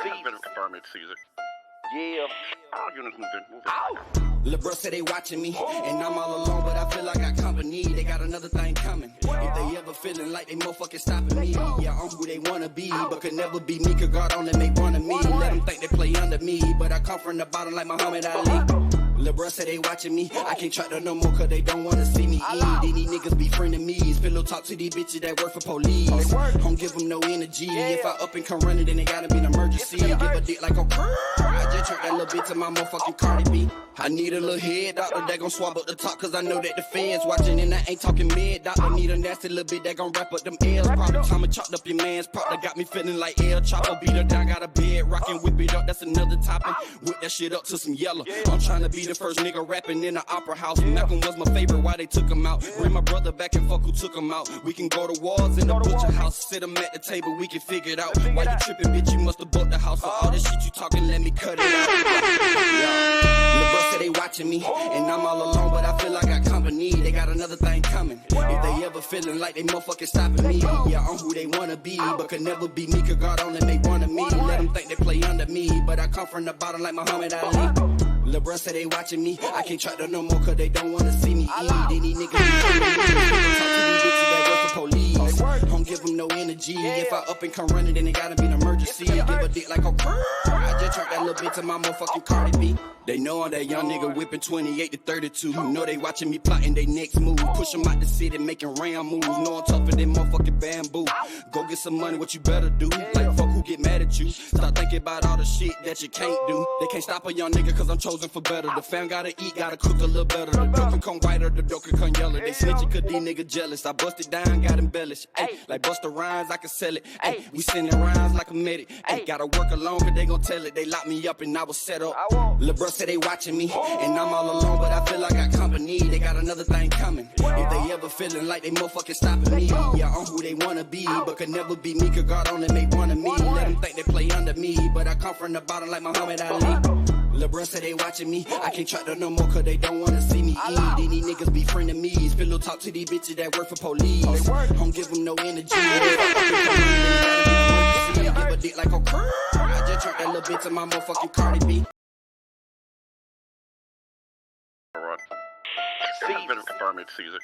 Better confirm it, Caesar. Yeah. All units moved in. Move in. LeBron said they watching me, and I'm all alone, but I feel like I got company. They got another thing coming. If they ever feeling like they motherfucking stopping me, yeah, I'm who they wanna be, but could never be me, cause God only make one of me. Let them think they play under me, but I come from the bottom like Muhammad Ali. LeBron said they watching me, I can't track them no more cause they don't wanna see me eat. These niggas be friending me, pillow talk to these bitches that work for police. Don't give them no energy, if I up and come running then it gotta be an emergency. Give a dick like a I just turned that little bitch to my motherfucking Cardi B. I need a little head doctor that gon' swab up the top cause I know that the fans watching and I ain't talking mid. Doctor need a nasty little bit that gon' wrap up them L's. Probably time I chopped up your man's probably got me feeling like L. Chopper beat her down, got a bed rockin', whip it up, that's another topping. Whip that shit up to some yellow. I'm trying to be the first nigga rapping in the opera house. Malcolm was my favorite, why they took him out. Bring my brother back and fuck who took him out. We can go to wars in the butcher house, sit him at the table, we can figure it out. Why you tripping, bitch, you musta bought the house. For all this shit you talking, let me cut it out. LeBron said they watching me, and I'm all alone, but I feel like I got company. They got another thing coming. If they ever feeling like they motherfucking stopping me, yeah, I'm who they wanna be, but could never be me, cause God only make one of me. Let them think they play under me, but I come from the bottom like Muhammad Ali. LeBron said they watching me, I can't track them no more cause they don't wanna see me eat. These niggas be talk to these bitches that work for police. Don't give them no energy, if I up and come running then it gotta be an emergency. Give a dick like a I just turned that little bitch to my motherfucking Cardi B. They know I'm that young nigga whipping 28 to 32. Know they watching me plotting they next move. Push them out the city making round moves. Know I'm tougher than motherfucking bamboo. Go get some money, what you better do? Like fuck who get mad at you. Stop thinking about all the shit that you can't do. They can't stop a young nigga cause I'm chosen for better. The fam gotta eat, gotta cook a little better. The dope can come whiter, the dope can come yellow. They snitching cause these niggas jealous. I bust it down, got embellished. Ay, like bust the rhymes, I can sell it. Ay, we sending rhymes like a medic. Ay, gotta work alone cause they gon' tell it. They locked me up and I was set up. LeBron said they watching me, and I'm all alone, but I feel like I got company. They got another thing coming. If they ever feeling like they motherfucking stopping me, yeah, I'm who they wanna be, but could never be me, cause God only make one of me. Let them think they play under me, but I come from the bottom like Muhammad Ali. LeBron said they watching me, I can't track them no more cause they don't wanna see me eat. These niggas be friending me, pillow talk to these bitches that work for police. Don't give them no energy, give a dick like a I just turned that little bitch to my motherfucking Cardi B. Better confirm it, Caesar.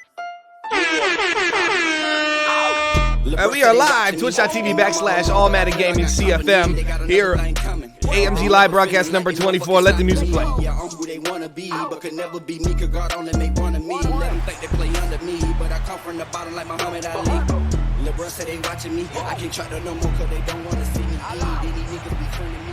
We are live, twitch.tv/allmaddengaming.cfm here. AMG live broadcast number 24. Let the music play. Yeah, I'm who they wanna be, but could never be me, cause God only make one of me. Let them think they play under me, but I come from the bottom like Muhammad Ali. LeBron said they watching me, I can't track them no more cause they don't wanna see me eat. These niggas be friending me.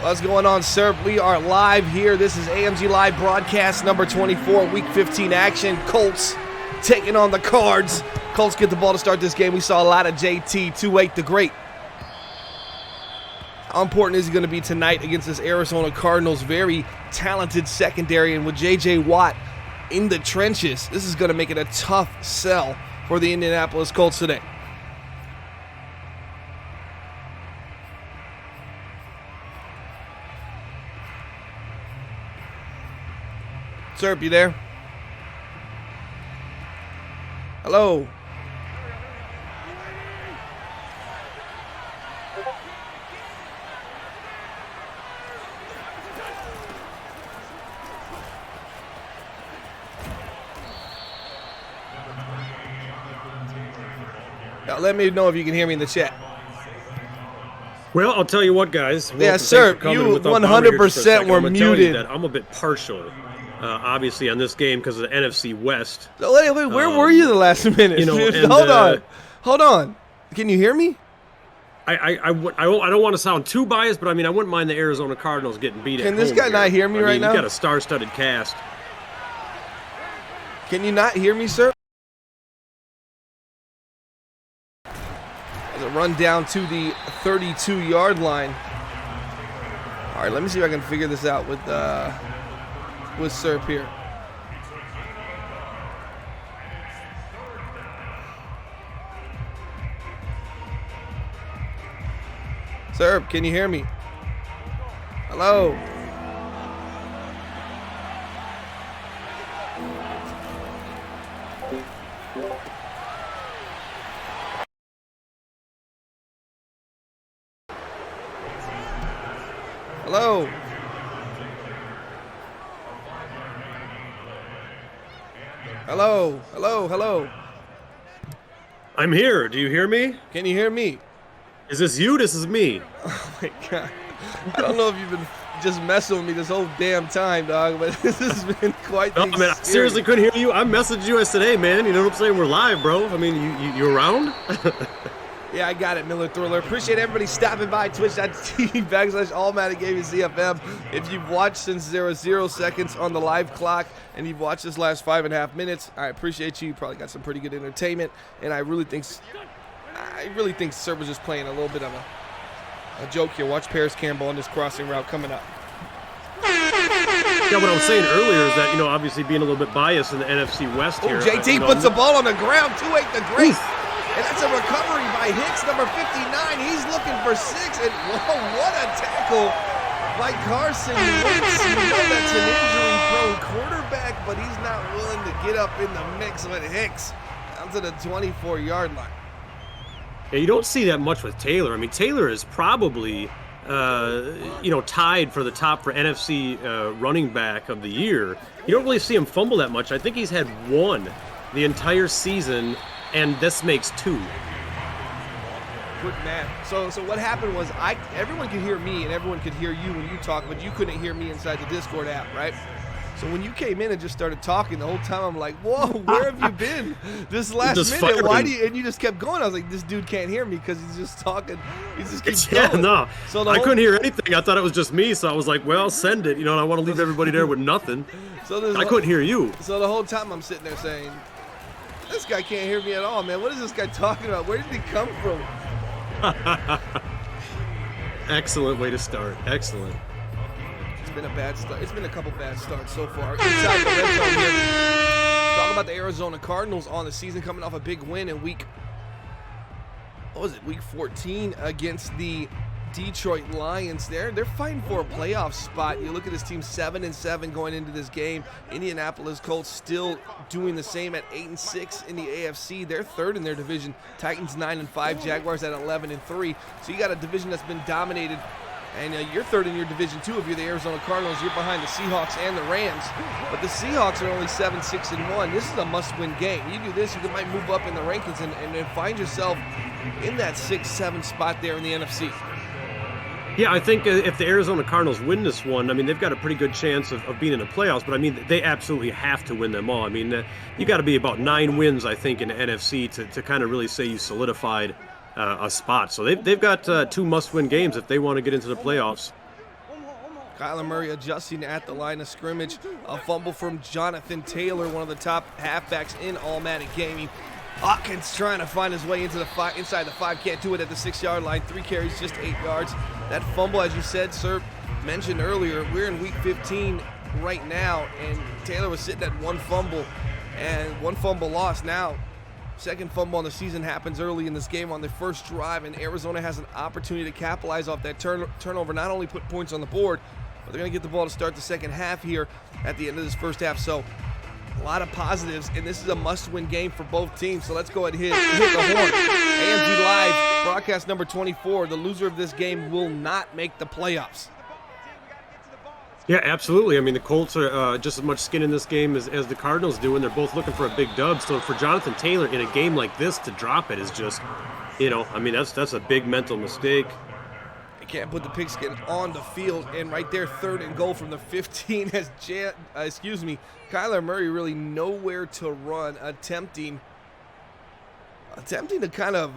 What's going on, sir? We are live here. This is AMG live broadcast number 24, week 15 action. Colts taking on the Cards. Colts get the ball to start this game. We saw a lot of JT, 2-8 the great. How important is he going to be tonight against this Arizona Cardinals? Very talented secondary, and with J.J. Watt in the trenches, this is going to make it a tough sell for the Indianapolis Colts today. Sir, you there? Hello? Now, let me know if you can hear me in the chat. Well, I'll tell you what, guys. Yeah, sir, you 100% were muted. I'm a bit partial, obviously, on this game because of the NFC West. Wait, where were you the last minute? You know, and, Hold on. Can you hear me? I don't want to sound too biased, but I mean, I wouldn't mind the Arizona Cardinals getting beat. Can this guy not hear me right now? You got a star-studded cast. Can you not hear me, sir? As a run down to the 32-yard line. All right, let me see if I can figure this out with Serp here. Serp, can you hear me? Hello? Hello. Hello. Hello. Hello. I'm here. Do you hear me? Can you hear me? Is this you? This is me. Oh my God. I don't know if you've been just messing with me this whole damn time, dog, but this has been quite the No, man, I seriously couldn't hear you. I messaged you yesterday, man. You know what I'm saying? We're live, bro. I mean, you around? Yeah, I got it, Miller Thriller. Appreciate everybody stopping by twitch.tv/allmaticgamingcfm. If you've watched since there was 0 seconds on the live clock and you've watched this last 5.5 minutes, I appreciate you. You probably got some pretty good entertainment, and I really think Serb was just playing a little bit of a joke here. Watch Paris Campbell on this crossing route coming up. Yeah, what I was saying earlier is that, obviously being a little bit biased in the NFC West here. JT puts the ball on the ground, 2-8 the great. And that's a recovery by Hicks, number 59. He's looking for 6. And whoa, what a tackle by Carson Wentz. You know that's an injury-prone quarterback, but he's not willing to get up in the mix with Hicks down to the 24-yard line. Yeah, you don't see that much with Taylor. I mean, Taylor is probably, tied for the top for NFC running back of the year. You don't really see him fumble that much. I think he's had 1 the entire season, and this makes 2. Good man. So what happened was everyone could hear me and everyone could hear you when you talk, but you couldn't hear me inside the Discord app, right? So when you came in and just started talking the whole time, I'm like, whoa, where have you been this last minute? Why do you? And you just kept going. I was like, this dude can't hear me because he's just talking. He just keeps going. Yeah, no. So I couldn't hear anything. I thought it was just me, so I was like, well, send it. And I want to leave everybody there with nothing. I couldn't hear you. So the whole time I'm sitting there saying, this guy can't hear me at all, man. What is this guy talking about? Where did he come from? Excellent way to start. Excellent. It's been a bad start. It's been a couple bad starts so far. Inside the red zone here. Talking about the Arizona Cardinals on the season, coming off a big win in week 14 against the Detroit Lions. They're fighting for a playoff spot. You look at this team, 7-7 going into this game. Indianapolis Colts still doing the same at 8-6 in the AFC. They're third in their division. Titans 9-5, Jaguars at 11-3. So you got a division that's been dominated, and you're third in your division too. If you're the Arizona Cardinals, you're behind the Seahawks and the Rams. But the Seahawks are only 7-6-1. This is a must-win game. You do this, you might move up in the rankings and find yourself in that 6-7 spot there in the NFC. Yeah, I think if the Arizona Cardinals win this one, I mean, they've got a pretty good chance of being in the playoffs, but I mean, they absolutely have to win them all. I mean, you got to be about 9 wins, I think, in the NFC to kind of really say you solidified a spot. So they've got 2 must-win games if they want to get into the playoffs. Kyler Murray adjusting at the line of scrimmage. A fumble from Jonathan Taylor, one of the top halfbacks in All-Matic Gaming. Hawkins trying to find his way into the inside the 5. Can't do it at the 6-yard line. 3 carries, just 8 yards. That fumble, as you said, sir, mentioned earlier, we're in week 15 right now, and Taylor was sitting at 1 fumble and 1 fumble lost. Now, second fumble on the season happens early in this game on the first drive, and Arizona has an opportunity to capitalize off that turnover, not only put points on the board, but they're going to get the ball to start the second half here at the end of this first half. So a lot of positives, and this is a must-win game for both teams. So let's go ahead and hit the horn. AMG Live, broadcast number 24. The loser of this game will not make the playoffs. Yeah, absolutely. I mean, the Colts are just as much skin in this game as the Cardinals do, and they're both looking for a big dub. So for Jonathan Taylor in a game like this to drop it is just, I mean, that's a big mental mistake. They can't put the pigskin on the field, and right there, 3rd and goal from the 15 as Kyler Murray really nowhere to run, attempting to kind of,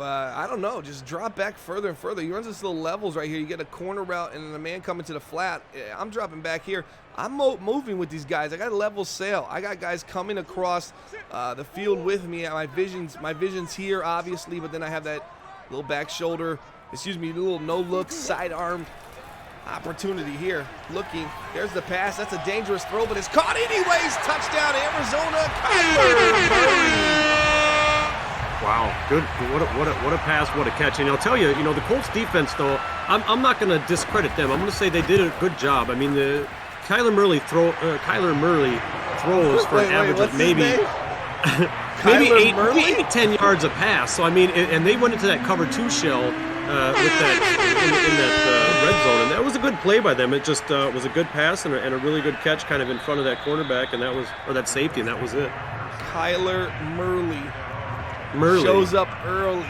just drop back further and further. He runs this little levels right here. You get a corner route and then a man coming to the flat. I'm dropping back here. I'm moving with these guys. I got a level sail. I got guys coming across the field with me. My vision's here, obviously, but then I have that little back shoulder, little no-look sidearm opportunity here. Looking, there's the pass. That's a dangerous throw, but it's caught anyways. Touchdown, Arizona. Kyler Murray. Wow, good. What a pass, what a catch. And I'll tell you, the Colts defense, though, I'm not going to discredit them. I'm going to say they did a good job. I mean, the Kyler Murray throws for an average of maybe 10 yards a pass. So, I mean, and they went into that cover 2 shell with that in that red zone, and that was a good play by them. It just was a good pass and a really good catch kind of in front of that cornerback, and that safety, and that was it. Kyler Murray shows up early.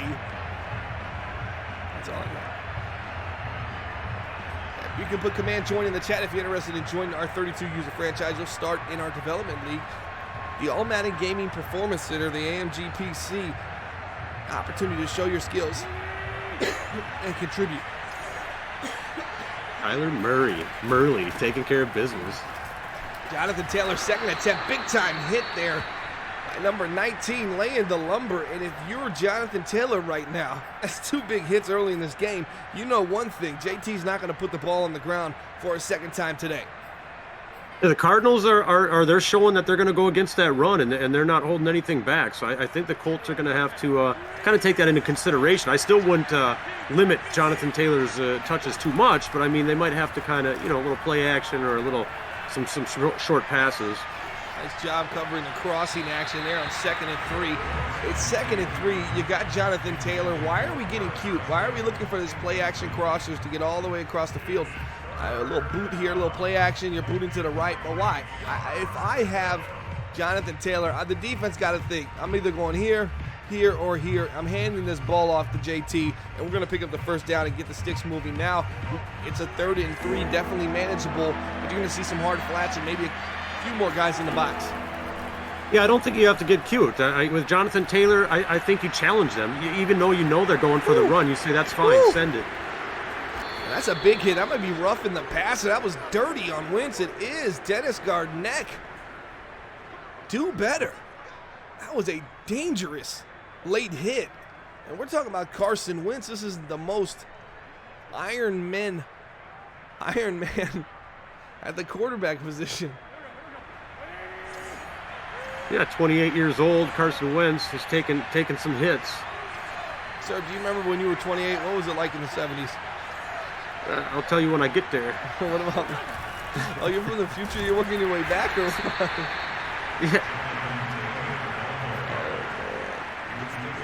That's all I got. You can put command join in the chat if you're interested in joining our 32-user franchise. You'll start in our development league, the All-Madden Gaming Performance Center, the AMG PC. Opportunity to show your skills and contribute. Kyler Murray taking care of business. Jonathan Taylor, second attempt, big time hit there by number 19, laying the lumber. And if you're Jonathan Taylor right now, that's 2 big hits early in this game. You know one thing, JT's not going to put the ball on the ground for a second time today. Yeah, the Cardinals they're showing that they're going to go against that run, and they're not holding anything back. So I think the Colts are going to have to kind of take that into consideration. I still wouldn't limit Jonathan Taylor's touches too much, but I mean they might have to kind of, a little play action or some short passes. Nice job covering the crossing action there on 2nd and 3. It's 2nd and 3. You got Jonathan Taylor. Why are we getting cute? Why are we looking for this play action crossers to get all the way across the field? A little boot here, a little play action. You're booting to the right, but why? If I have Jonathan Taylor, the defense got to think. I'm either going here, or here. I'm handing this ball off to JT, and we're going to pick up the first down and get the sticks moving. Now, it's a 3rd and 3, definitely manageable, but you're going to see some hard flats and maybe a few more guys in the box. Yeah, I don't think you have to get cute. With Jonathan Taylor, I think you challenge them. Even though you know they're going for the run, you say, that's fine, send it. That's a big hit. That might be rough in the passer. That was dirty on Wentz. It is. Dennis Gardeck. Do better. That was a dangerous late hit. And we're talking about Carson Wentz. This is the most Iron Man at the quarterback position. Yeah, 28 years old, Carson Wentz has taken some hits. Sir, do you remember when you were 28? What was it like in the 70s? I'll tell you when I get there. What about? Oh, you're from the future. You're working your way back, or what? Yeah.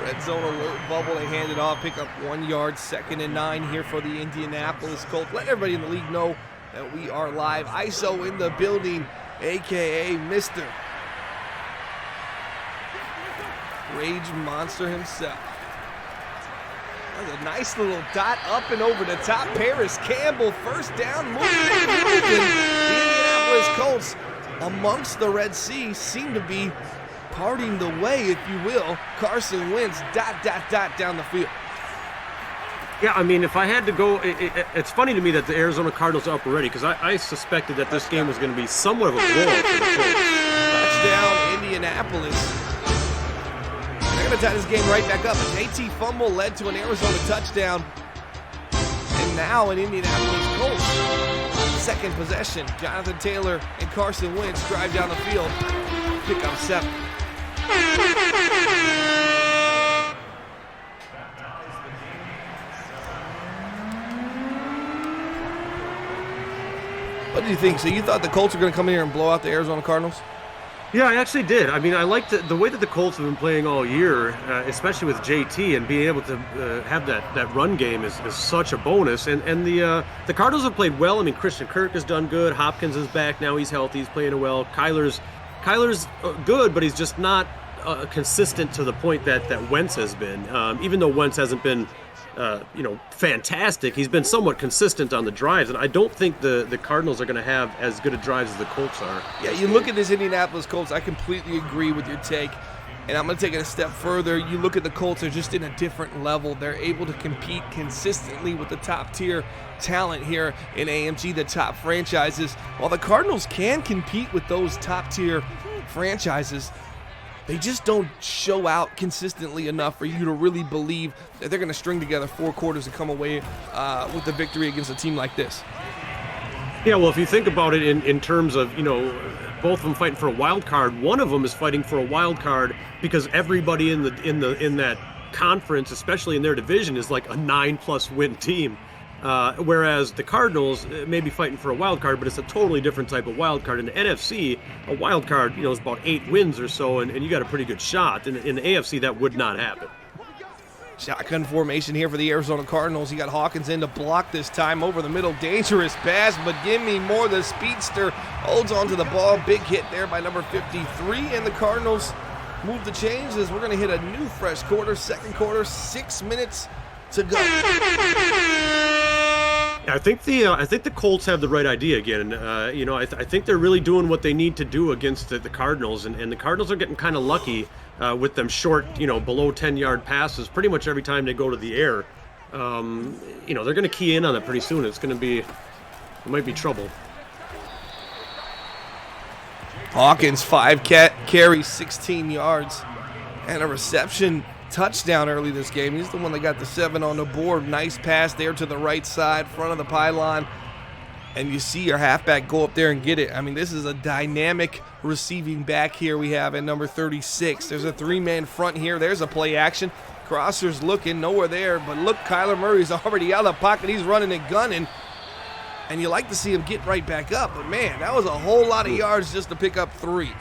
Red zone alert bubble. They hand it off. Pick up 1 yard. 2nd and 9 here for the Indianapolis Colts. Let everybody in the league know that we are live. ISO in the building, a.k.a. Mr. Rage Monster himself. That's a nice little dot up and over the top. Paris Campbell, first down, moving. The Indianapolis Colts, amongst the Red Sea, seem to be parting the way, if you will. Carson Wentz, dot down the field. Yeah, I mean, if I had to go, it's funny to me that the Arizona Cardinals are up already, because I suspected that this game was going to be somewhat of a blowout for the Colts. Touchdown, Indianapolis. They're going to tie this game right back up. A JT fumble led to an Arizona touchdown. And now an Indianapolis Colts. Second possession. Jonathan Taylor and Carson Wentz drive down the field. Pick up 7. What do you think? So you thought the Colts were going to come in here and blow out the Arizona Cardinals? Yeah, I actually did. I mean, I liked the way that the Colts have been playing all year, especially with JT, and being able to have that run game is such a bonus. And the Cardinals have played well. I mean, Christian Kirk has done good. Hopkins is back now. He's healthy. He's playing well. Kyler's good, but he's just not consistent to the point that Wentz has been. Even though Wentz hasn't been fantastic, he's been somewhat consistent on the drives, and I don't think the Cardinals are going to have as good a drives as the Colts are. Yeah, you look at this Indianapolis Colts, I completely agree with your take, and I'm going to take it a step further. You look at the Colts, they're just in a different level. They're able to compete consistently with the top-tier talent here in AMG, the top franchises. While the Cardinals can compete with those top-tier franchises, they just don't show out consistently enough for you to really believe that they're going to string together 4 quarters and come away with the victory against a team like this. Yeah, well, if you think about it in terms of, both of them fighting for a wild card, one of them is fighting for a wild card because everybody in that conference, especially in their division, is like a 9+ win team. Whereas the Cardinals may be fighting for a wild card, but it's a totally different type of wild card. In the NFC, a wild card, is about 8 wins or so, and you got a pretty good shot. In the AFC, that would not happen. Shotgun formation here for the Arizona Cardinals. You got Hawkins in to block this time over the middle. Dangerous pass, but give me more. The speedster holds on to the ball. Big hit there by number 53, and the Cardinals move the chains as we're going to hit a new fresh quarter, second quarter, 6 minutes to go. I think the Colts have the right idea again. I think they're really doing what they need to do against the Cardinals, and the Cardinals are getting kind of lucky with them short, below 10-yard passes pretty much every time they go to the air. They're going to key in on it pretty soon. It might be trouble. Hawkins, 5 carries, 16 yards, and a reception touchdown early this game. He's the one that got the 7 on the board. Nice pass there to the right side, front of the pylon. And you see your halfback go up there and get it. I mean, this is a dynamic receiving back here we have at number 36. There's a 3-man front here. There's a play action. Crosser's looking, nowhere there. But look, Kyler Murray's already out of the pocket. He's running and gunning. And you like to see him get right back up. But, man, that was a whole lot of yards just to pick up 3.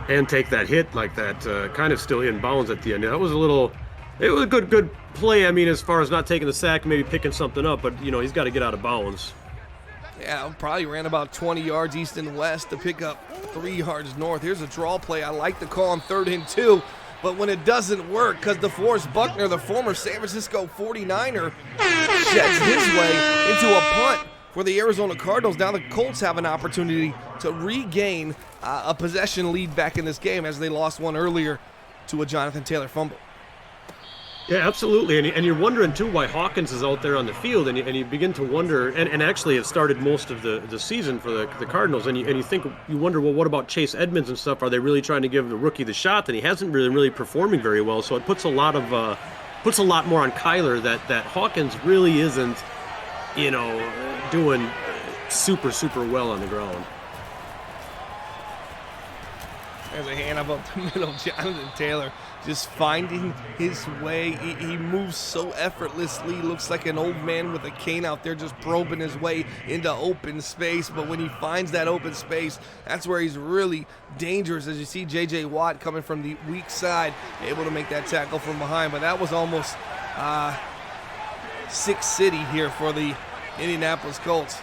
And take that hit like that, kind of still in bounds at the end. It was a good play. I mean, as far as not taking the sack, maybe picking something up, but he's got to get out of bounds. Yeah, probably ran about 20 yards east and west to pick up 3 yards north. Here's a draw play. I like the call on 3rd and 2, but when it doesn't work, because DeForest Buckner, the former San Francisco 49er, sheds his way into a punt for the Arizona Cardinals. Now the Colts have an opportunity to regain a possession lead back in this game as they lost one earlier to a Jonathan Taylor fumble. Yeah, absolutely. And you're wondering, too, why Hawkins is out there on the field. And you begin to wonder, and actually it started most of the season for the Cardinals. And you wonder, well, what about Chase Edmonds and stuff? Are they really trying to give the rookie the shot? And he hasn't really performing very well. So it puts a lot more on Kyler that Hawkins really isn't, doing super well on the ground. There's a hand up the middle. Jonathan Taylor just finding his way. He moves so effortlessly. Looks like an old man with a cane out there just probing his way into open space. But when he finds that open space, that's where he's really dangerous. As you see J.J. Watt coming from the weak side, able to make that tackle from behind. But that was almost 6 City here for the Indianapolis Colts.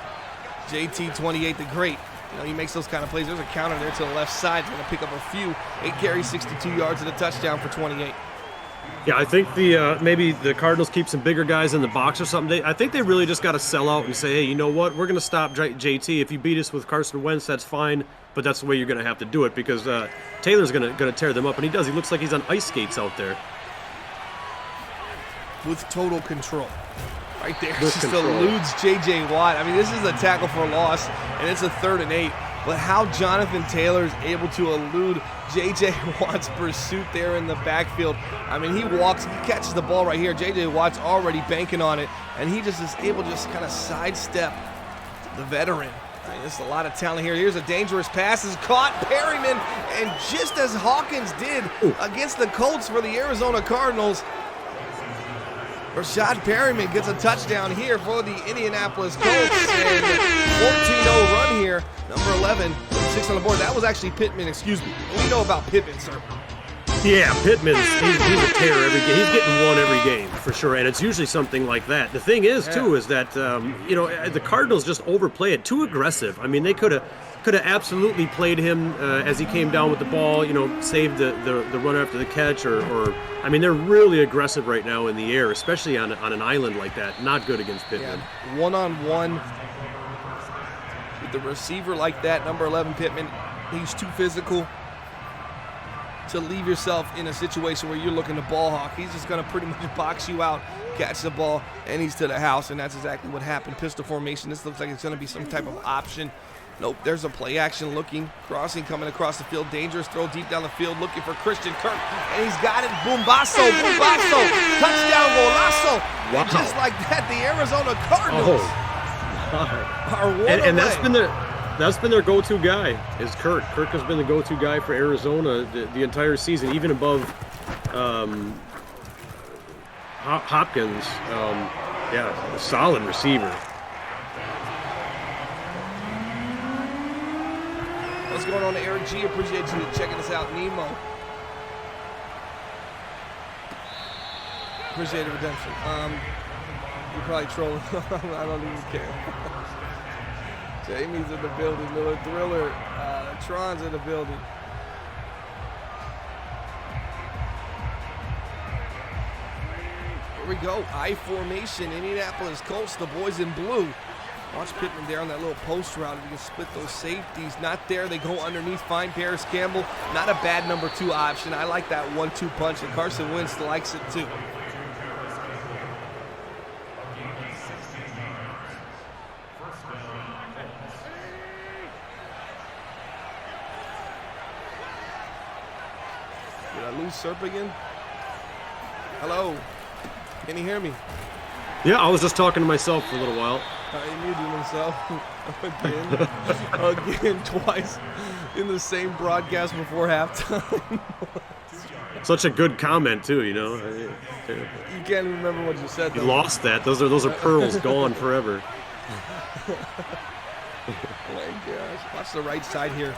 JT 28 the great. He makes those kind of plays. There's a counter there to the left side. He's going to pick up a few. 8 carries, 62 yards, and a touchdown for 28. Yeah, I think maybe the Cardinals keep some bigger guys in the box or something. I think they really just got to sell out and say, hey, you know what? We're going to stop JT. If you beat us with Carson Wentz, that's fine. But that's the way you're going to have to do it because Taylor's going to tear them up. And he does. He looks like he's on ice skates out there. With total control. Right there, just eludes J.J. Watt. I mean, this is a tackle for a loss, and it's a 3rd and 8. But how Jonathan Taylor is able to elude J.J. Watt's pursuit there in the backfield. I mean, he catches the ball right here. J.J. Watt's already banking on it, and he just is able to just kind of sidestep the veteran. I mean, there's a lot of talent here. Here's a dangerous pass. Is caught, Perryman, and just as Hawkins did against the Colts for the Arizona Cardinals, Rashad Perryman gets a touchdown here for the Indianapolis Colts. And 14-0 run here. Number 11, 6 on the board. That was actually Pittman, excuse me. We know about Pittman, sir. Yeah, Pittman's he's a terror every game. He's getting one every game for sure, and it's usually something like that. The thing is, too, is that the Cardinals just overplay it. Too aggressive. I mean, they could have absolutely played him as he came down with the ball, saved the run after the catch, or I mean, they're really aggressive right now in the air, especially on an island like that. Not good against Pittman. Yeah. One-on-one with the receiver like that, number 11 Pittman, he's too physical to leave yourself in a situation where you're looking to ball hawk. He's just going to pretty much box you out, catch the ball, and he's to the house, and that's exactly what happened. Pistol formation. This looks like it's going to be some type of option. Nope, there's a play action looking, crossing coming across the field, dangerous throw deep down the field, looking for Christian Kirk, and he's got it, Boombasso, touchdown, golazo. Wow. And just like that, the Arizona Cardinals are one and away. that's been their go-to guy, is Kirk. Kirk has been the go-to guy for Arizona the entire season, even above Hopkins. A solid receiver. What's going on, Eric G? Appreciate you checking us out, Nemo. Appreciate the redemption. You're probably trolling. I don't even care. Jamie's in the building. Miller Thriller. Tron's in the building. Here we go. I formation. Indianapolis Colts. The boys in blue. Watch Pittman there on that little post route. If you can split those safeties. Not there. They go underneath. Find Paris Campbell. Not a bad number 2 option. I like that 1-2 punch, and Carson Wentz likes it too. Did I lose Serp again? Hello? Can you hear me? Yeah, I was just talking to myself for a little while. He muted himself again, twice in the same broadcast before halftime. Such a good comment too, you know. You can't even remember what you said. You lost that. Those are pearls gone forever. Oh my gosh! Watch the right side here.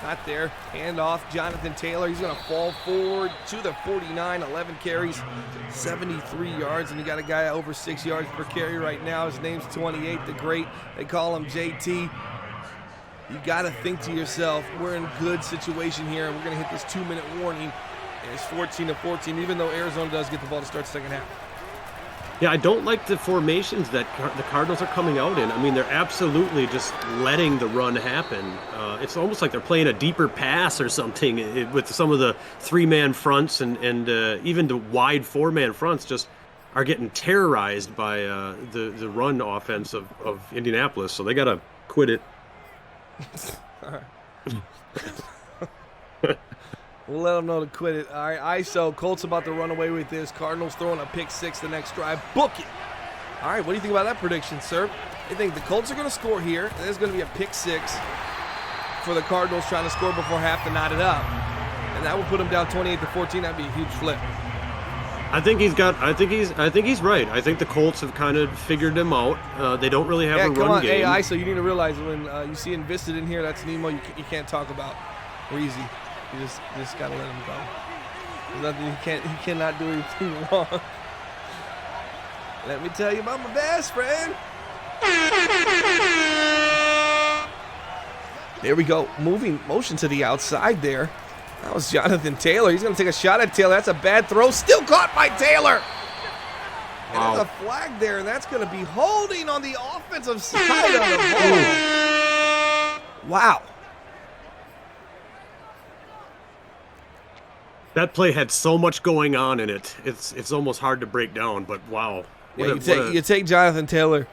Not there. Hand off. Jonathan Taylor. He's going to fall forward to the 49. 11 carries, 73 yards. And you got a guy over 6 yards per carry right now. His name's 28, the great. They call him JT. You got to think to yourself, we're in good situation here. We're going to hit this 2-minute warning. And it's 14-14, even though Arizona does get the ball to start the second half. Yeah, I don't like the formations that the Cardinals are coming out in. I mean, they're absolutely just letting the run happen. It's almost like they're playing a deeper pass or something with some of the 3-man fronts and even the wide 4-man fronts just are getting terrorized by the run offense of Indianapolis. So they got to quit it. All right. We'll let them know to quit it. All right, ISO. Colts about to run away with this. Cardinals throwing a pick 6 the next drive. Book it. All right, what do you think about that prediction, sir? I think the Colts are going to score here, and there's going to be a pick 6 for the Cardinals trying to score before half to knot it up. And that will put them down 28-14. That'd be a huge flip. I think he's right. I think the Colts have kind of figured him out. They don't really have a run game. Hey, ISO, you need to realize when you see Invested in here, that's Nemo you can't talk about. We're easy. You just gotta let him go. There's nothing he cannot do anything wrong. Let me tell you about my best friend. There we go. Motion to the outside there. That was Jonathan Taylor. He's gonna take a shot at Taylor. That's a bad throw. Still caught by Taylor. And there's a flag there, and that's gonna be holding on the offensive side of the ball. Wow. That play had so much going on in it. It's almost hard to break down, but wow. Yeah, you take Jonathan Taylor,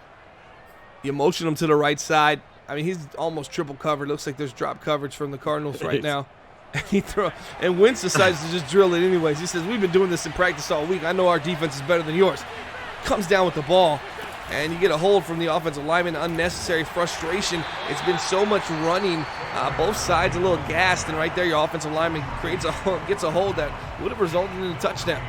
you motion him to the right side. I mean, he's almost triple covered. Looks like there's drop coverage from the Cardinals right now. And Wentz decides to just drill it anyways. He says, we've been doing this in practice all week. I know our defense is better than yours. Comes down with the ball, and you get a hold from the offensive lineman. Unnecessary frustration. It's been so much running. Both sides a little gassed, and right there your offensive lineman gets a hold that would have resulted in a touchdown.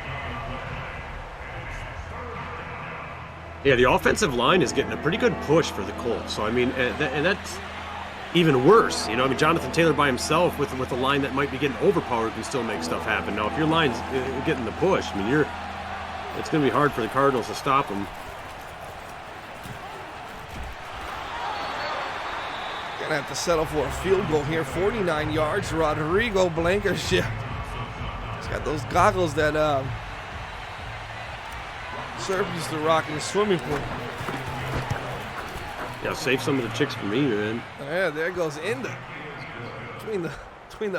Yeah, the offensive line is getting a pretty good push for the Colts. So, I mean, and that's even worse. You know, I mean, Jonathan Taylor by himself with a line that might be getting overpowered can still make stuff happen. Now, if your line's getting the push, I mean, it's going to be hard for the Cardinals to stop them. Gonna have to settle for a field goal here. 49 yards. Rodrigo Blankenship. He's got those goggles that Surf used to rock in the swimming pool. Yeah, save some of the chicks for me, man. Yeah, there goes between the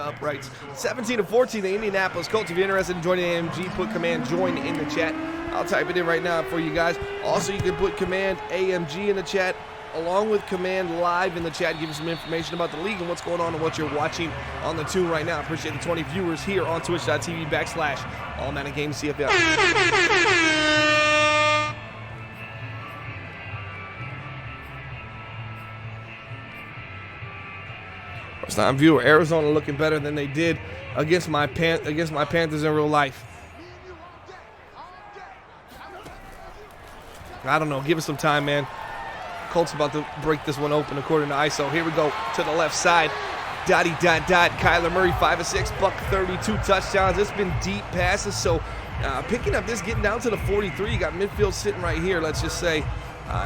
uprights. 17-14, the Indianapolis Colts. If you're interested in joining AMG, put command join in the chat. I'll type it in right now for you guys. Also, you can put command AMG in the chat, along with command live in the chat, give you some information about the league and what's going on and what you're watching on the tune right now. Appreciate the 20 viewers here on twitch.tv/AllManaGameCFL. First time viewer, Arizona looking better than they did against my Panthers in real life. I don't know. Give us some time, man. Colts about to break this one open according to ISO. Here we go to the left side. Dotty dot dot. Kyler Murray 5 of 6, buck 32 touchdowns. It's been deep passes, so Picking up this, getting down to the 43. You got midfield sitting right here, let's just say.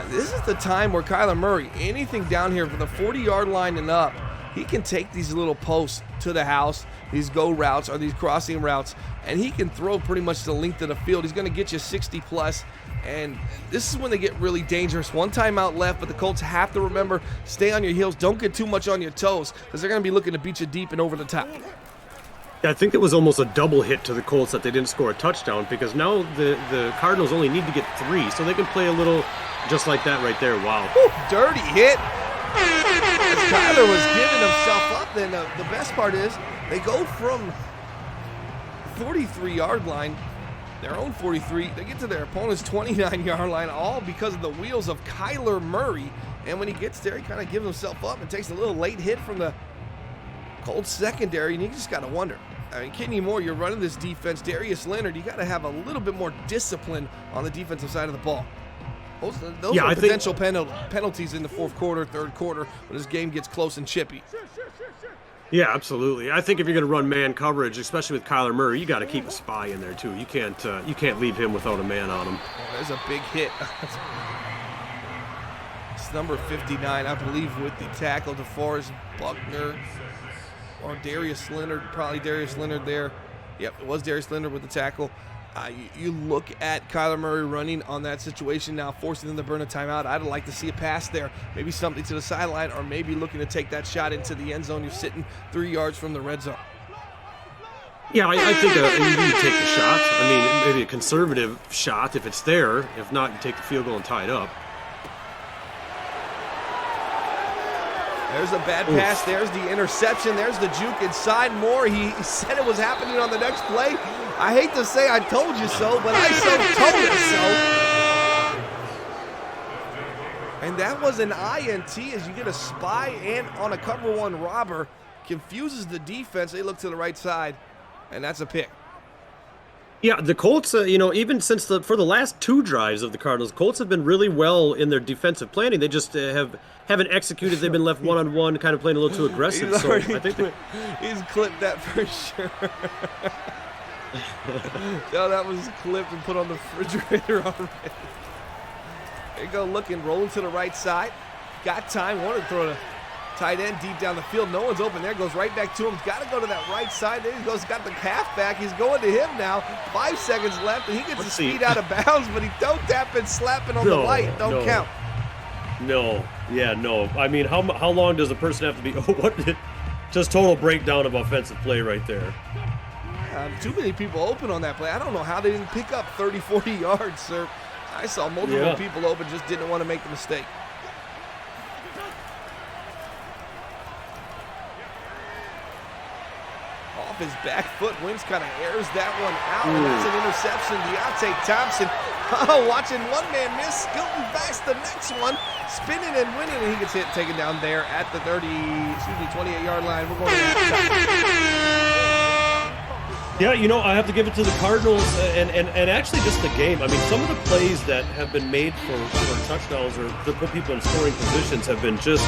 This is the time where Kyler Murray, anything down here from the 40-yard line and up, he can take these little posts to the house, these go routes or these crossing routes, and he can throw pretty much the length of the field. He's going to get you 60 plus, and this is when they get really dangerous. One timeout left, but the Colts have to remember, stay on your heels. Don't get too much on your toes because they're going to be looking to beat you deep and over the top. Yeah, I think it was almost a double hit to the Colts that they didn't score a touchdown, because now the Cardinals only need to get 3, so they can play a little just like that right there. Wow. Woo, dirty hit. As Kyler was giving himself up, then the best part is they go from 43-yard line, their own 43, they get to their opponent's 29-yard line, all because of the wheels of Kyler Murray. And when he gets there, he kind of gives himself up and takes a little late hit from the Colts secondary, and you just got to wonder. I mean, kidding you more, you're running this defense, Darius Leonard, you got to have a little bit more discipline on the defensive side of the ball. Those are potential penalties in the fourth quarter, third quarter, when this game gets close and chippy. Yeah, absolutely. I think if you're going to run man coverage, especially with Kyler Murray, you got to keep a spy in there too. You can't leave him without a man on him. Oh, there's a big hit. It's number 59, I believe, with the tackle, DeForest Buckner or Darius Leonard. Probably Darius Leonard there. Yep, it was Darius Leonard with the tackle. You look at Kyler Murray running on that situation now, forcing them to burn a timeout. I'd like to see a pass there, maybe something to the sideline, or maybe looking to take that shot into the end zone. You're sitting 3 yards from the red zone. Yeah, I think you need to take the shot. I mean, maybe a conservative shot if it's there. If not, you take the field goal and tie it up. There's a bad pass. There's the interception. There's the juke inside. Moore, he said it was happening on the next play. I hate to say I told you so, but I so told you so. And that was an INT as you get a spy and on a cover one robber. Confuses the defense. They look to the right side, and that's a pick. Yeah, the Colts, even since for the last 2 drives of the Cardinals, Colts have been really well in their defensive planning. They just haven't executed. They've been left one-on-one, kind of playing a little too aggressive. So I think he's clipped that for sure. No, that was clipped and put on the refrigerator already. There you go, looking, rolling to the right side. Got time, wanted to throw the tight end deep down the field. No one's open there. Goes right back to him. Got to go to that right side. There he goes. Got the halfback. He's going to him now. 5 seconds left, and he gets his speed out of bounds, but he don't tap and slapping on the light. Don't count. No. Yeah, no. I mean, how long does a person have to be? Oh, what? Just total breakdown of offensive play right there. Too many people open on that play. I don't know how they didn't pick up 30, 40 yards, sir. I saw multiple people open, just didn't want to make the mistake. Off his back foot, Wentz kind of airs that one out, and that's an interception. Deontay Thompson, watching one man miss, scooting past the next one, spinning and winning, and he gets hit, taken down there at the 28-yard line. We're going to halftime. Yeah, I have to give it to the Cardinals and actually just the game. I mean, some of the plays that have been made for touchdowns or to put people in scoring positions have been just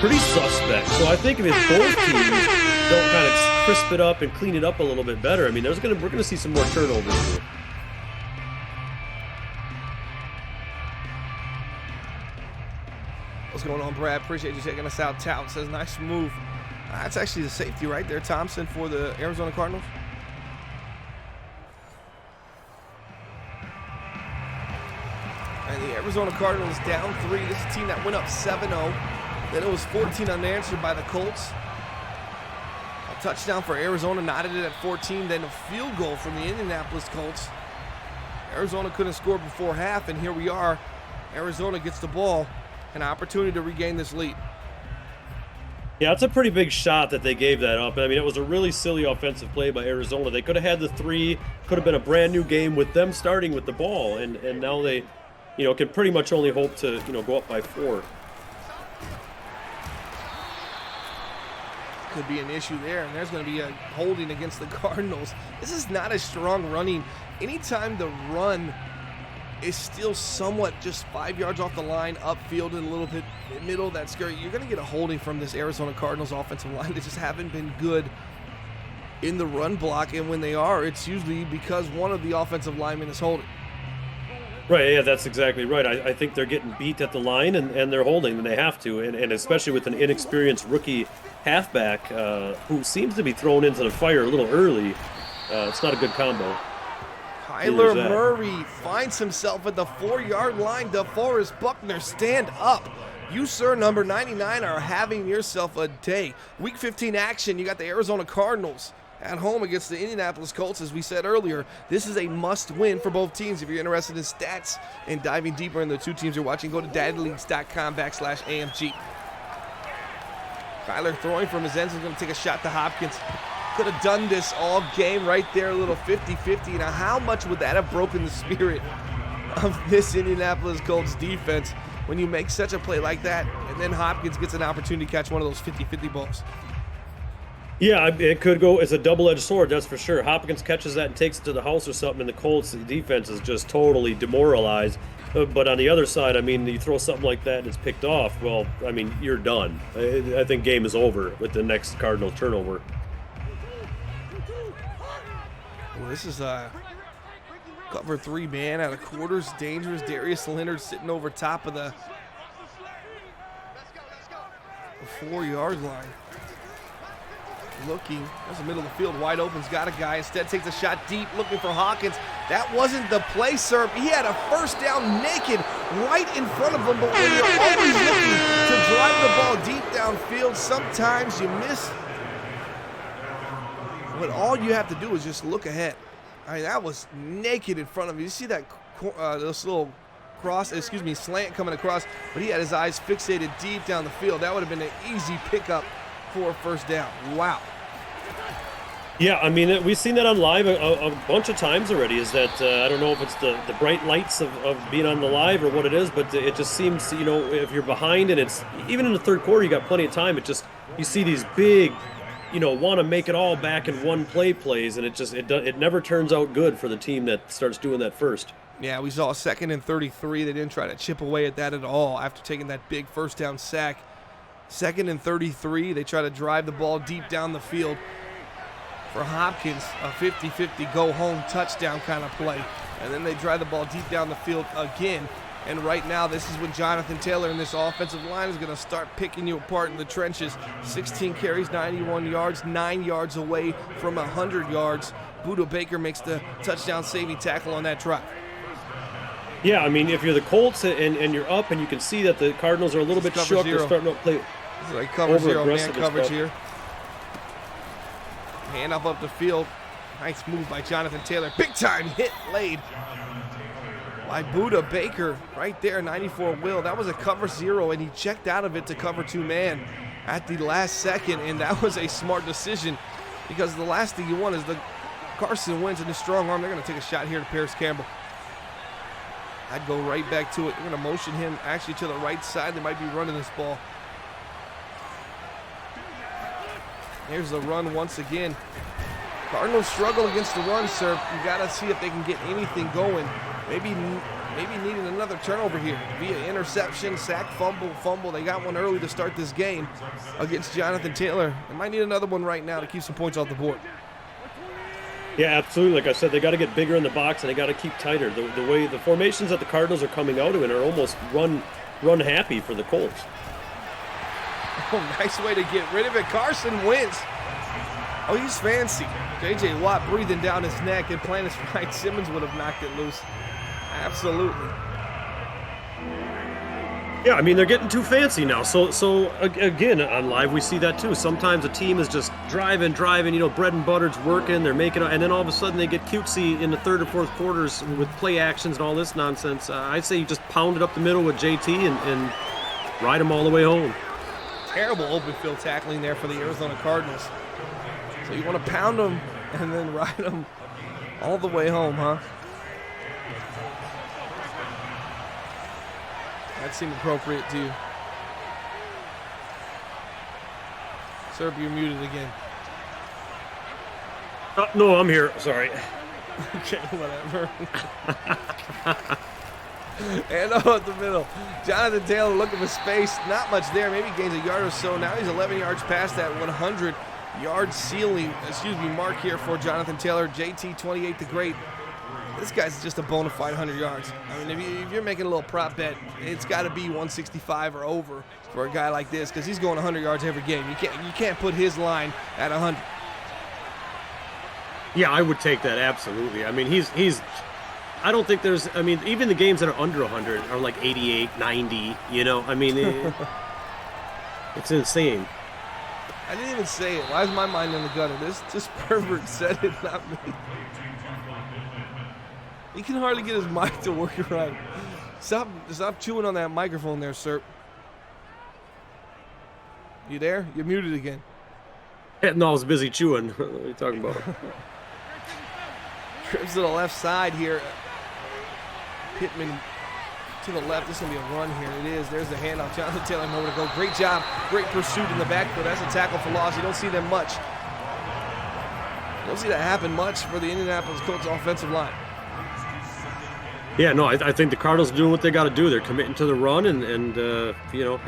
pretty suspect. So I think if both teams don't kind of crisp it up and clean it up a little bit better, I mean, we're going to see some more turnovers here. What's going on, Brad? Appreciate you taking us out. Tout says, nice move. That's actually the safety right there, Thompson, for the Arizona Cardinals. And the Arizona Cardinals down 3. This is a team that went up 7-0. Then it was 14 unanswered by the Colts. A touchdown for Arizona, knotted it at 14. Then a field goal from the Indianapolis Colts. Arizona couldn't score before half, and here we are. Arizona gets the ball, an opportunity to regain this lead. Yeah, it's a pretty big shot that they gave that up. I mean, it was a really silly offensive play by Arizona. They could have had the 3, could have been a brand new game with them starting with the ball, and now they can pretty much only hope to, go up by 4. Could be an issue there, and there's going to be a holding against the Cardinals. This is not a strong running. Anytime the run is still somewhat just 5 yards off the line, upfield and a little bit middle, that's scary. You're going to get a holding from this Arizona Cardinals offensive line. They just haven't been good in the run block, and when they are, it's usually because one of the offensive linemen is holding. Right, yeah, that's exactly right. I think they're getting beat at the line, and they're holding, and they have to, and especially with an inexperienced rookie halfback who seems to be thrown into the fire a little early. It's not a good combo. Kyler Murray finds himself at the 4-yard line. DeForest Buckner, stand up. You, sir, number 99, are having yourself a day. Week 15 action, you got the Arizona Cardinals at home against the Indianapolis Colts. As we said earlier, this is a must-win for both teams. If you're interested in stats and diving deeper in the two teams you're watching, go to dadleagues.com/AMG. Kyler throwing from his end, is going to take a shot to Hopkins. Could have done this all game right there, a little 50-50. Now, how much would that have broken the spirit of this Indianapolis Colts defense when you make such a play like that, and then Hopkins gets an opportunity to catch one of those 50-50 balls? Yeah, it could go as a double-edged sword, that's for sure. Hopkins catches that and takes it to the house or something, and the Colts defense is just totally demoralized. But on the other side, I mean, you throw something like that and it's picked off, well, I mean, you're done. I think game is over with the next Cardinal turnover. Well, this is a cover 3 man out of quarters. Dangerous. Darius Leonard sitting over top of the 4-yard line. Looking, that's the middle of the field, wide open, got a guy. Instead takes a shot deep, looking for Hawkins. That wasn't the play, sir. He had a first down naked right in front of him, but when you're always looking to drive the ball deep downfield, sometimes you miss. But all you have to do is just look ahead. I mean, that was naked in front of you. You see that this little slant coming across, but he had his eyes fixated deep down the field. That would have been an easy pickup for a first down. Wow. Yeah, I mean, we've seen that on live a bunch of times already. Is that I don't know if it's the bright lights of being on the live or what it is, but it just seems, you know, if you're behind and it's even in the third quarter, you got plenty of time. It just, you see these big, you know, want to make it all back in one plays, and it never turns out good for the team that starts doing that first. Yeah, we saw a 2nd and 33. They didn't try to chip away at that at all after taking that big first down sack. 2nd and 33, they try to drive the ball deep down the field. For Hopkins, a 50-50 go-home touchdown kind of play. And then they drive the ball deep down the field again. And right now, this is when Jonathan Taylor and this offensive line is going to start picking you apart in the trenches. 16 carries, 91 yards, 9 yards away from 100 yards. Buda Baker makes the touchdown-saving tackle on that drive. Yeah, I mean, if you're the Colts and you're up and you can see that the Cardinals are a little bit shook, they're starting to play this is like cover zero, man coverage here. Hand up the field. Nice move by Jonathan Taylor. Big time hit laid by Buda Baker right there, 94 Will. That was a cover 0, and he checked out of it to cover 2 man at the last second, and that was a smart decision because the last thing you want is the Carson Wentz and his strong arm. They're going to take a shot here to Paris Campbell. I'd go right back to it. They're going to motion him actually to the right side. They might be running this ball. Here's the run once again. Cardinals struggle against the run, sir. You got to see if they can get anything going. Maybe needing another turnover here via interception, sack, fumble. They got one early to start this game against Jonathan Taylor. They might need another one right now to keep some points off the board. Yeah, absolutely. Like I said, they got to get bigger in the box and they got to keep tighter. The way the formations that the Cardinals are coming out of it are almost run happy for the Colts. Oh, nice way to get rid of it. Carson Wentz. Oh, he's fancy. J.J. Watt breathing down his neck and playing his right. Simmons would have knocked it loose. Absolutely. Yeah, I mean, they're getting too fancy now. So again, on live, we see that too. Sometimes a team is just driving, you know, bread and butter's working, they're making it, and then all of a sudden they get cutesy in the third or fourth quarters with play actions and all this nonsense. I'd say you just pound it up the middle with JT and ride them all the way home. Terrible open field tackling there for the Arizona Cardinals. So you want to pound them and then ride them all the way home, huh? That seemed appropriate to you. Sir, you're muted again. No, I'm here. Sorry. Okay, whatever. And up the middle. Jonathan Taylor looking for space. Not much there. Maybe gains a yard or so. Now he's 11 yards past that 100 yard ceiling, mark here for Jonathan Taylor. JT 28 the great. This guy's just a bona fide 100 yards. I mean, if you're making a little prop bet, it's got to be 165 or over for a guy like this because he's going 100 yards every game. You can't put his line at 100. Yeah, I would take that absolutely. I mean, he's. I don't think there's. I mean, even the games that are under 100 are like 88, 90. You know, I mean, it's insane. I didn't even say it. Why is my mind in the gutter? This pervert said it, not me. He can hardly get his mic to work right. Stop chewing on that microphone there, sir. You there? You're muted again. No, I was busy chewing. What are you talking about? Trips to the left side here. Pittman to the left. This is going to be a run here. It is. There's the handoff. Jonathan Taylor nowhere to go. Great job. Great pursuit in the backfield. That's a tackle for loss. You don't see them much. You don't see that happen much for the Indianapolis Colts offensive line. Yeah, no, I think the Cardinals are doing what they got to do. They're committing to the run, and you know,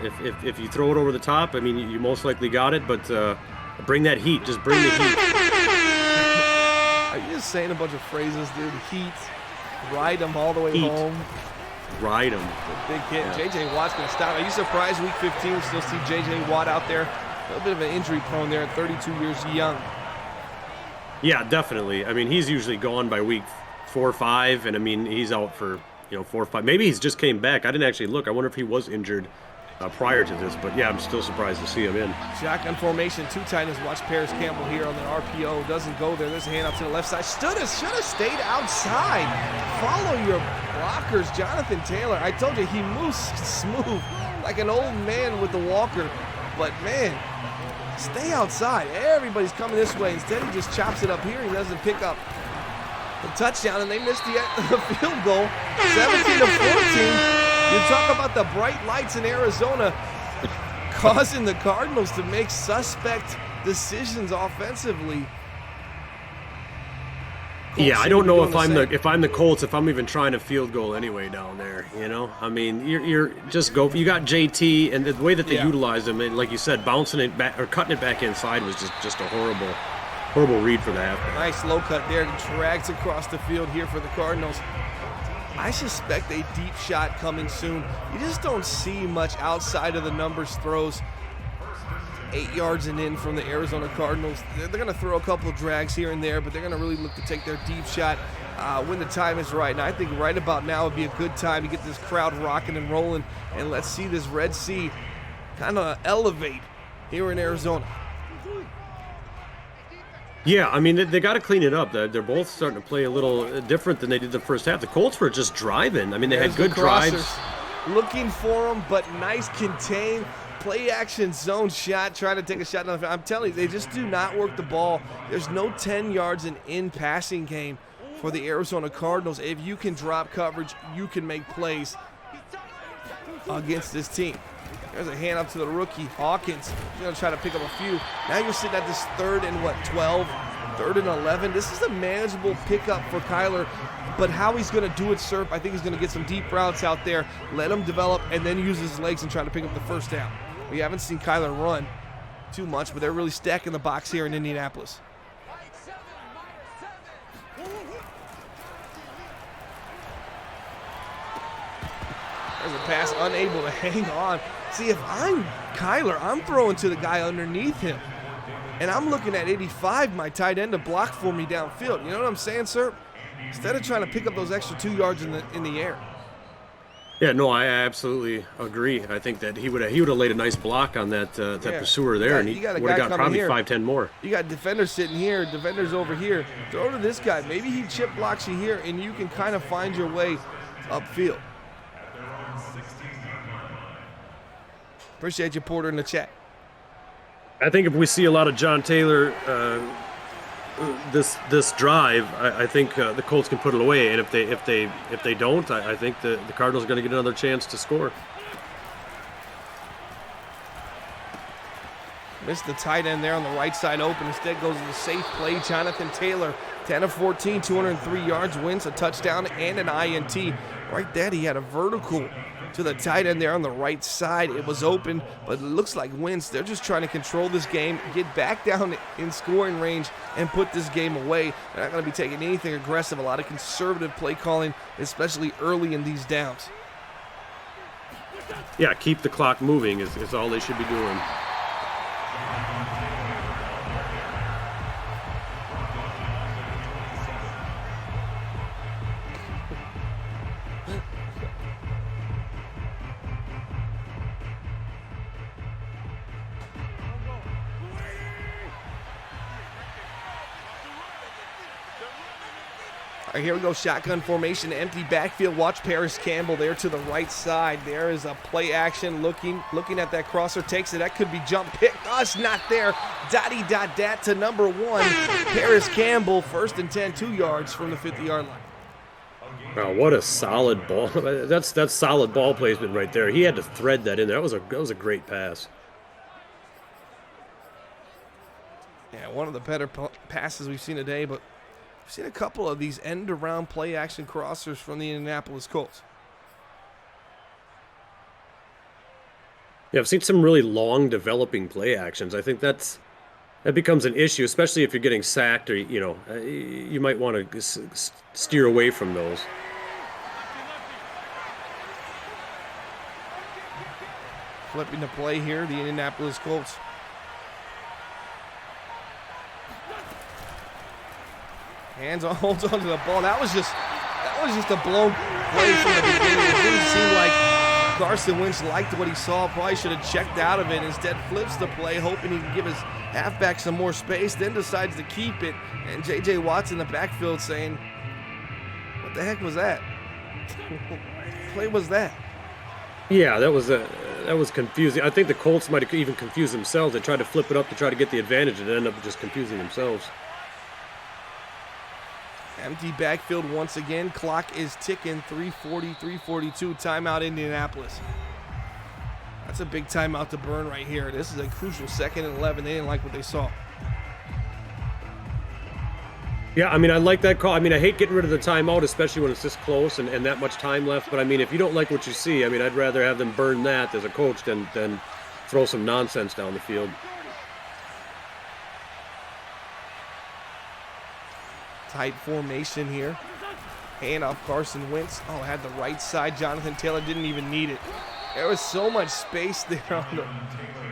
if you throw it over the top, I mean, you most likely got it, but bring that heat. Just bring the heat. Are you just saying a bunch of phrases, dude? Heat, ride them all the way home. Ride them. Big hit. Yeah. J.J. Watt's going to stop. Are you surprised week 15 we still see J.J. Watt out there? A little bit of an injury prone there at 32 years young. Yeah, definitely. I mean, he's usually gone by week 4 or 5, and I mean, he's out for 4 or 5. Maybe he's just came back. I didn't actually look. I wonder if he was injured prior to this, but yeah, I'm still surprised to see him in. Shotgun formation, 2 tight ends. Watch Paris Campbell here on the RPO. Doesn't should have stayed outside. Follow your blockers, Jonathan Taylor. I told you he moves smooth like an old man with the walker, but man, stay outside. Everybody's coming this way. Instead, he just chops it up here. He doesn't pick up the touchdown, and they missed the field goal. 17-14. You talk about the bright lights in Arizona causing the Cardinals to make suspect decisions offensively. Yeah, I don't know if I'm the Colts, if I'm even trying a field goal anyway down there. You know, I mean, you're just go. You got JT, and the way that they utilized him, and like you said, bouncing it back or cutting it back inside was just a horrible read for that. Nice low cut there, drags across the field here for the Cardinals. I suspect a deep shot coming soon. You just don't see much outside of the numbers throws. 8 yards and in from the Arizona Cardinals. They're going to throw a couple of drags here and there, but they're going to really look to take their deep shot when the time is right. And I think right about now would be a good time to get this crowd rocking and rolling, and let's see this Red Sea kind of elevate here in Arizona. Yeah, I mean, they got to clean it up. They're both starting to play a little different than they did the first half. The Colts were just driving. I mean, they had good drives. Looking for them, but nice contain. Play action zone shot, trying to take a shot down the field. I'm telling you, they just do not work the ball. There's no 10 yards in passing game for the Arizona Cardinals. If you can drop coverage, you can make plays against this team. There's a hand up to the rookie, Hawkins. He's going to try to pick up a few. Now you're sitting at this 3rd and 12, 3rd and 11. This is a manageable pickup for Kyler, but how he's going to do it, Serp, I think he's going to get some deep routes out there, let him develop, and then use his legs and try to pick up the first down. We haven't seen Kyler run too much, but they're really stacking the box here in Indianapolis. There's a pass, unable to hang on. See, if I'm Kyler, I'm throwing to the guy underneath him. And I'm looking at 85, my tight end, to block for me downfield. You know what I'm saying, sir? Instead of trying to pick up those extra 2 yards in the air. Yeah, no, I absolutely agree. I think that he would have laid a nice block on that pursuer there, and he would have got probably 5-10 more. You got defenders sitting here, defenders over here. Throw to this guy. Maybe he chip blocks you here, and you can kind of find your way upfield. Appreciate you, Porter, in the chat. I think if we see a lot of John Taylor this drive, I think the Colts can put it away. And if they don't, I think the Cardinals are going to get another chance to score. Missed the tight end there on the right side open. Instead goes to the safe play. Jonathan Taylor, 10 of 14, 203 yards, wins a touchdown and an INT. right there. He had a vertical to the tight end there on the right side. It was open, but it looks like Wentz, they're just trying to control this game, get back down in scoring range, and put this game away. They're not going to be taking anything aggressive, a lot of conservative play calling, especially early in these downs. Yeah, keep the clock moving is all they should be doing. All right, here we go, shotgun formation, empty backfield. Watch Paris Campbell there to the right side. There is a play action, looking at that crosser, takes it. That could be jump pick. Oh, it's not there. Dotty-dot-dat to number 1. Paris Campbell, 1st and 10, 2 yards from the 50-yard line. Wow, what a solid ball. That's solid ball placement right there. He had to thread that in there. That was a great pass. Yeah, one of the better passes we've seen today, but we've seen a couple of these end-around play-action crossers from the Indianapolis Colts. Yeah, I've seen some really long developing play actions. I think that becomes an issue, especially if you're getting sacked or, you might want to steer away from those. Flipping the play here, the Indianapolis Colts. Holds on to the ball. That was just a blown play from the beginning. It didn't seem like Carson Wentz liked what he saw. Probably should have checked out of it. Instead, flips the play, hoping he can give his halfback some more space. Then decides to keep it. And J.J. Watt's in the backfield saying, "What the heck was that? What play was that?" Yeah, that was confusing. I think the Colts might have even confused themselves. They tried to flip it up to try to get the advantage and ended up just confusing themselves. Empty backfield once again. Clock is ticking. 3:40, 3:42. Timeout, Indianapolis. That's a big timeout to burn right here. This is a crucial 2nd and 11. They didn't like what they saw. Yeah, I mean, I like that call. I mean, I hate getting rid of the timeout, especially when it's this close and that much time left. But, I mean, if you don't like what you see, I mean, I'd rather have them burn that as a coach than throw some nonsense down the field. Tight formation here. Hand off Carson Wentz. Oh, had the right side. Jonathan Taylor didn't even need it. There was so much space there on the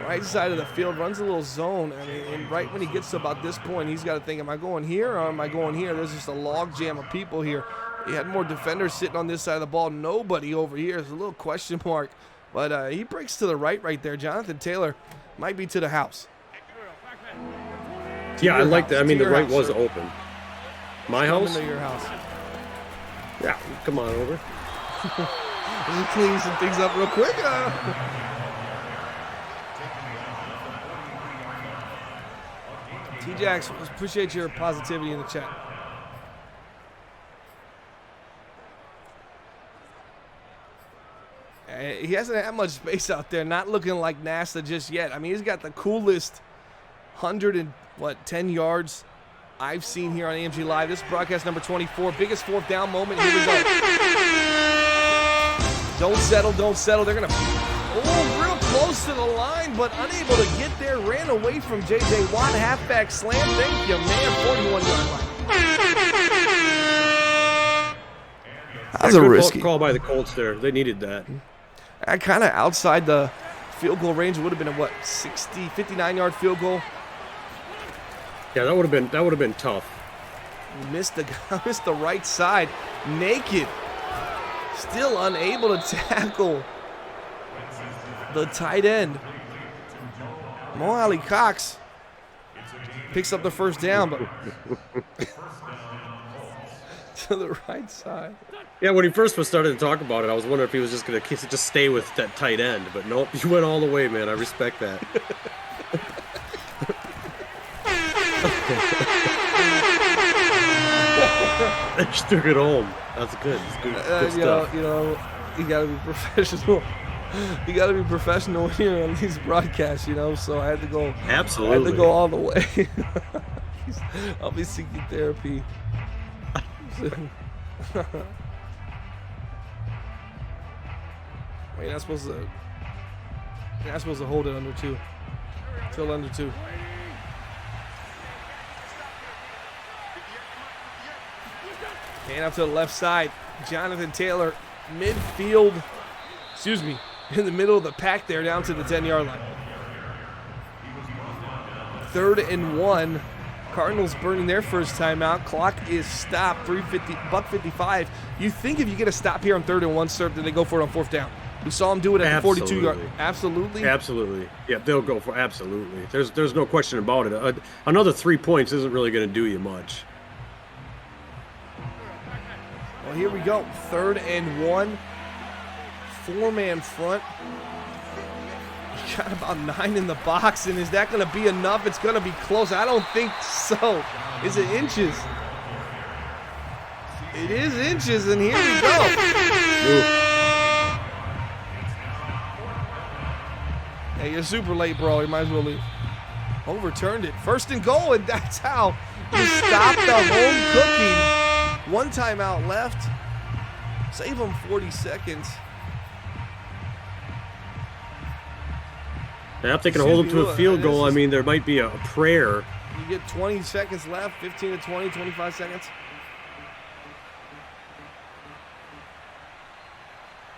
right side of the field. Runs a little zone. I mean, and right when he gets to about this point, he's got to think, am I going here or am I going here? There's just a log jam of people here. He had more defenders sitting on this side of the ball. Nobody over here. It's a little question mark. But he breaks to the right there. Jonathan Taylor might be to the house. Yeah, I like that. I mean, the right was open. My house? Into your house. Yeah, come on over. Just clean some things up real quick. T-Jax, appreciate your positivity in the chat. He hasn't had much space out there, not looking like NASA just yet. I mean, he's got the coolest 10 yards I've seen here on AMG Live. This is broadcast number 24. Biggest 4th down moment. Here we go. Don't settle. They're going to... Oh, real close to the line, but unable to get there. Ran away from J.J. Watt. Halfback slam. Thank you, man. 41-yard line. That was a risky call by the Colts there. They needed that. Kind of outside the field goal range. It would have been a, 59-yard field goal. Yeah, that would have been tough. Missed the right side, naked, still unable to tackle the tight end. Mo Ali Cox picks up the 1st down, but to the right side. Yeah, when he first started to talk about it, I was wondering if he was just going to just stay with that tight end, but nope, you went all the way, man. I respect that. They just took it home. That's good. It's good stuff. You gotta be professional. You gotta be professional here on these broadcasts, So I had to go. Absolutely. I had to go all the way. I'll be seeking therapy. You're not supposed to hold it under 2. Till under 2. And up to the left side. Jonathan Taylor, midfield. Excuse me. In the middle of the pack there, down to the 10-yard line. 3rd and 1. Cardinals burning their first timeout. Clock is stopped. $1:55. You think if you get a stop here on 3rd and 1, Serp, then they go for it on 4th down. We saw them do it at the 42-yard. Absolutely. Absolutely. Yeah, they'll go for absolutely. There's no question about it. Another 3 points isn't really going to do you much. Well, here we go. 3rd and 1. 4-man front. You got about 9 in the box, and is that going to be enough? It's going to be close. I don't think so. Is it inches? It is inches, and here we go. Hey, you're super late, bro. You might as well leave. Overturned it. 1st and goal, and that's how you stop the home cooking. 1 timeout left. Save them 40 seconds. Yeah, if they can hold them to a field goal, I mean, there might be a prayer. You get 20 seconds left, 15 to 20, 25 seconds.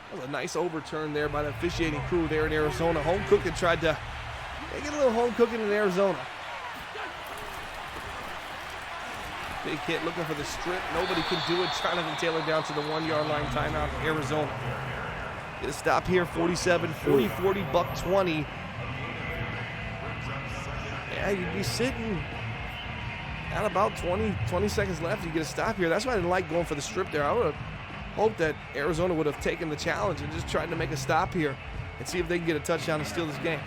That was a nice overturn there by the officiating crew there in Arizona. Home cooking tried to make it a little home cooking in Arizona. Big hit looking for the strip. Nobody can do it. Jonathan Taylor down to the 1-yard line, timeout, Arizona. Get a stop here, 47, 40, 40, $1.20. Yeah, you'd be sitting at about 20 seconds left. You get a stop here. That's why I didn't like going for the strip there. I would have hoped that Arizona would have taken the challenge and just tried to make a stop here and see if they can get a touchdown and steal this game.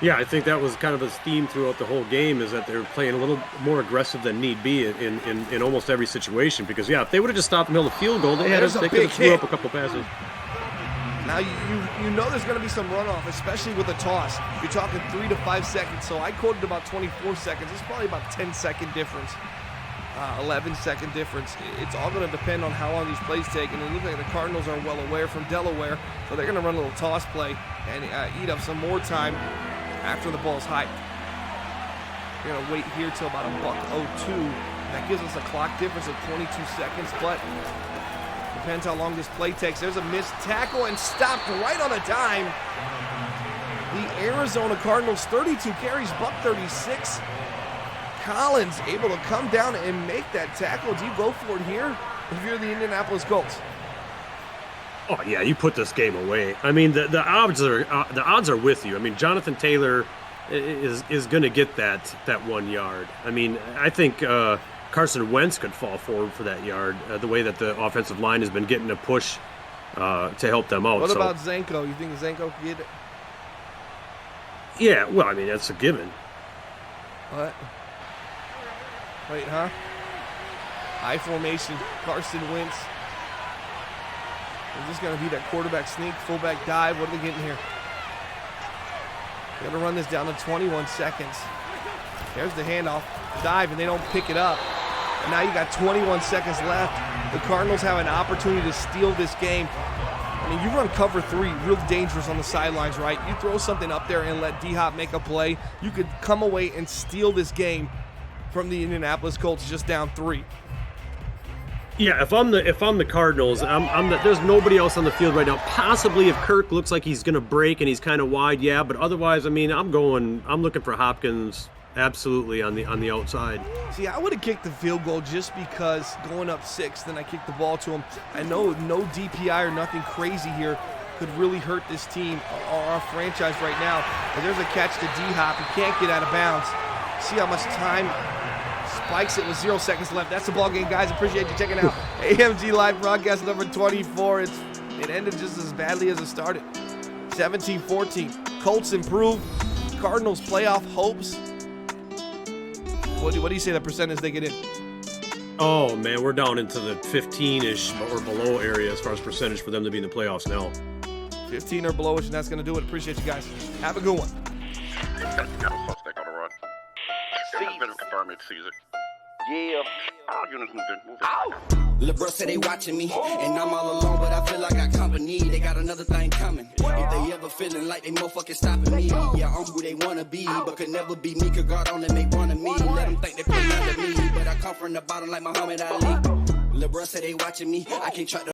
Yeah, I think that was kind of a theme throughout the whole game, is that they were playing a little more aggressive than need be in almost every situation. Because, yeah, if they would have just stopped in the middle of the field goal, they could have threw up a couple passes. Now, you know there's going to be some runoff, especially with a toss. You're talking 3 to 5 seconds, so I quoted about 24 seconds. It's probably about 10-second difference, 11-second difference. It's all going to depend on how long these plays take, and it looks like the Cardinals are well aware from Delaware, so they're going to run a little toss play and eat up some more time after the ball's hyped. We're going to wait here till about $1:02. That gives us a clock difference of 22 seconds, but depends how long this play takes. There's a missed tackle and stopped right on a dime. The Arizona Cardinals, 32 carries, $136. Collins able to come down and make that tackle. Do you go for it here if you're the Indianapolis Colts? Oh yeah, you put this game away. I mean, the odds are with you. I mean, Jonathan Taylor is going to get that 1 yard. I mean, I think Carson Wentz could fall forward for that yard. The way that the offensive line has been getting a push to help them out. What about Zanko? You think Zanko could get it? Yeah, well, I mean, that's a given. What? Wait, huh? High formation, Carson Wentz. Is this going to be that quarterback sneak, fullback dive? What are they getting here? They're going to run this down to 21 seconds. There's the handoff, dive, and they don't pick it up. And now you got 21 seconds left. The Cardinals have an opportunity to steal this game. I mean, you run cover 3, real dangerous on the sidelines, right? You throw something up there and let D-Hop make a play. You could come away and steal this game from the Indianapolis Colts just down 3. Yeah, if I'm the Cardinals, there's nobody else on the field right now. Possibly if Kirk looks like he's going to break and he's kind of wide, yeah. But otherwise, I mean, I'm looking for Hopkins absolutely on the outside. See, I would have kicked the field goal just because going up 6, then I kicked the ball to him. I know no DPI or nothing crazy here could really hurt this team or our franchise right now. But there's a catch to D-Hop. He can't get out of bounds. See how much time spikes it with 0 seconds left. That's the ball game, guys. Appreciate you checking out AMG Live broadcast number 24. It ended just as badly as it started. 17-14. Colts improve. Cardinals playoff hopes. What do you say the percentage they get in? Oh, man, we're down into the 15-ish or below area as far as percentage for them to be in the playoffs now. 15 or below-ish, and that's going to do it. Appreciate you guys. Have a good one. Suspect on the run. It has been confirmed it's Caesar. Yeah. All units moved in. Lil' bro say they watching me, and I'm all alone, but I feel like I got company. They got another thing coming. If they ever feeling like they motherfucking stopping me, yeah, I'm who they wanna be, but could never be me. Could God only make one of me. Let them think they play under me, but I come from the bottom like Muhammad Ali. Lil' bro say they watching me. I can't track the